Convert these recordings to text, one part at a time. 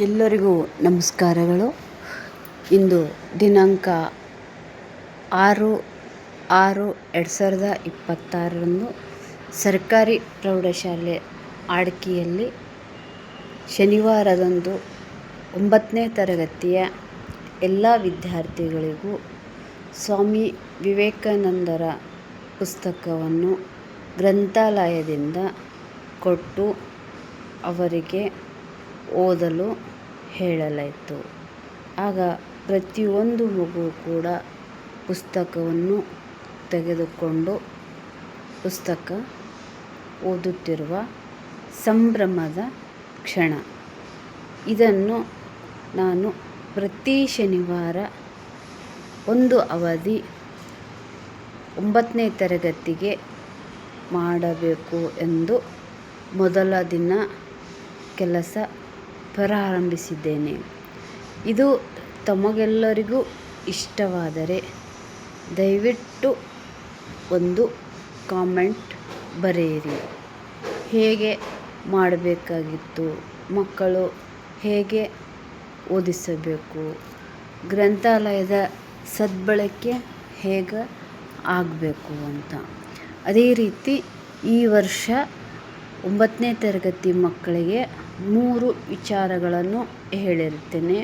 ಎಲ್ಲರಿಗೂ ನಮಸ್ಕಾರಗಳು. ಇಂದು ದಿನಾಂಕ 6/6/2026 ಸರ್ಕಾರಿ ಪ್ರೌಢಶಾಲೆ ಆಡ್ಕಿಯಲ್ಲಿ ಶನಿವಾರದಂದು 9ನೇ ತರಗತಿಯ ಎಲ್ಲ ವಿದ್ಯಾರ್ಥಿಗಳಿಗೂ ಸ್ವಾಮಿ ವಿವೇಕಾನಂದರ ಪುಸ್ತಕವನ್ನು ಗ್ರಂಥಾಲಯದಿಂದ ಕೊಟ್ಟು ಅವರಿಗೆ ಓದಲು ಹೇಳಲಾಯಿತು. ಆಗ ಪ್ರತಿಯೊಂದು ಮಗು ಕೂಡ ಪುಸ್ತಕವನ್ನು ತೆಗೆದುಕೊಂಡು ಪುಸ್ತಕ ಓದುತ್ತಿರುವ ಸಂಭ್ರಮದ ಕ್ಷಣ. ಇದನ್ನು ನಾನು ಪ್ರತಿ ಶನಿವಾರ ಒಂದು ಅವಧಿ 9ನೇ ತರಗತಿಗೆ ಮಾಡಬೇಕು ಎಂದು ಮೊದಲ ದಿನ ಕೆಲಸ ಪ್ರಾರಂಭಿಸಿದ್ದೇನೆ. ಇದು ತಮಗೆಲ್ಲರಿಗೂ ಇಷ್ಟವಾದರೆ ದಯವಿಟ್ಟು ಒಂದು ಕಾಮೆಂಟ್ ಬರೆಯಿರಿ. ಹೇಗೆ ಮಾಡಬೇಕಾಗಿತ್ತು, ಮಕ್ಕಳು ಹೇಗೆ ಓದಿಸಬೇಕು, ಗ್ರಂಥಾಲಯದ ಸದ್ಬಳಕೆ ಹೇಗೆ ಆಗಬೇಕು ಅಂತ. ಅದೇ ರೀತಿ ಈ ವರ್ಷ 9ನೇ ತರಗತಿ ಮಕ್ಕಳಿಗೆ 3 ವಿಚಾರಗಳನ್ನು ಹೇಳಿರುತ್ತೇನೆ.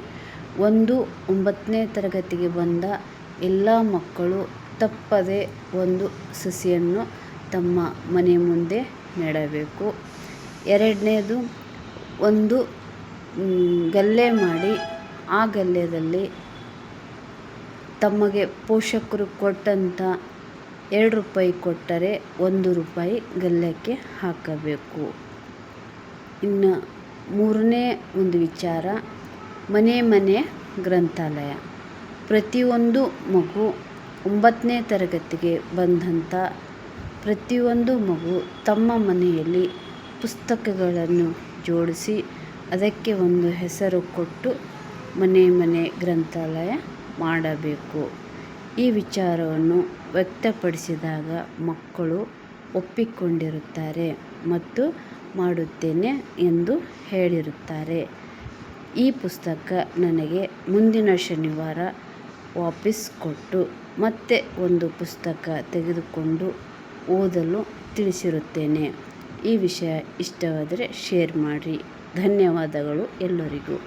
ಒಂದು, 9ನೇ ತರಗತಿಗೆ ಬಂದ ಎಲ್ಲ ಮಕ್ಕಳು ತಪ್ಪದೆ ಒಂದು ಸಸಿಯನ್ನು ತಮ್ಮ ಮನೆ ಮುಂದೆ ನೆಡಬೇಕು. ಎರಡನೇದು, ಒಂದು ಗಲ್ಲೆ ಮಾಡಿ ಆ ಗಲ್ಲೆಯಲ್ಲಿ ತಮಗೆ ಪೋಷಕರು ಕೊಟ್ಟಂಥ 2 ರೂಪಾಯಿ ಕೊಟ್ಟರೆ 1 ರೂಪಾಯಿ ಗಲ್ಲೆಗೆ ಹಾಕಬೇಕು. ಇನ್ನು ಮೂರನೇ ಒಂದು ವಿಚಾರ, ಮನೆ ಗ್ರಂಥಾಲಯ. ಪ್ರತಿಯೊಂದು ಮಗು 9ನೇ ತರಗತಿಗೆ ಬಂದಂಥ ಪ್ರತಿಯೊಂದು ಮಗು ತಮ್ಮ ಮನೆಯಲ್ಲಿ ಪುಸ್ತಕಗಳನ್ನು ಜೋಡಿಸಿ ಅದಕ್ಕೆ ಒಂದು ಹೆಸರು ಕೊಟ್ಟು ಮನೆ ಗ್ರಂಥಾಲಯ ಮಾಡಬೇಕು. ಈ ವಿಚಾರವನ್ನು ವ್ಯಕ್ತಪಡಿಸಿದಾಗ ಮಕ್ಕಳು ಒಪ್ಪಿಕೊಂಡಿರುತ್ತಾರೆ ಮತ್ತು ಮಾಡುತ್ತೇನೆ ಎಂದು ಹೇಳಿರುತ್ತಾರೆ. ಈ ಪುಸ್ತಕ ನನಗೆ ಮುಂದಿನ ಶನಿವಾರ ವಾಪಸ್ ಕೊಟ್ಟು ಮತ್ತೆ ಒಂದು ಪುಸ್ತಕ ತೆಗೆದುಕೊಂಡು ಓದಲು ತಿಳಿಸಿರುತ್ತೇನೆ. ಈ ವಿಷಯ ಇಷ್ಟವಾದರೆ ಶೇರ್ ಮಾಡಿ. ಧನ್ಯವಾದಗಳು ಎಲ್ಲರಿಗೂ.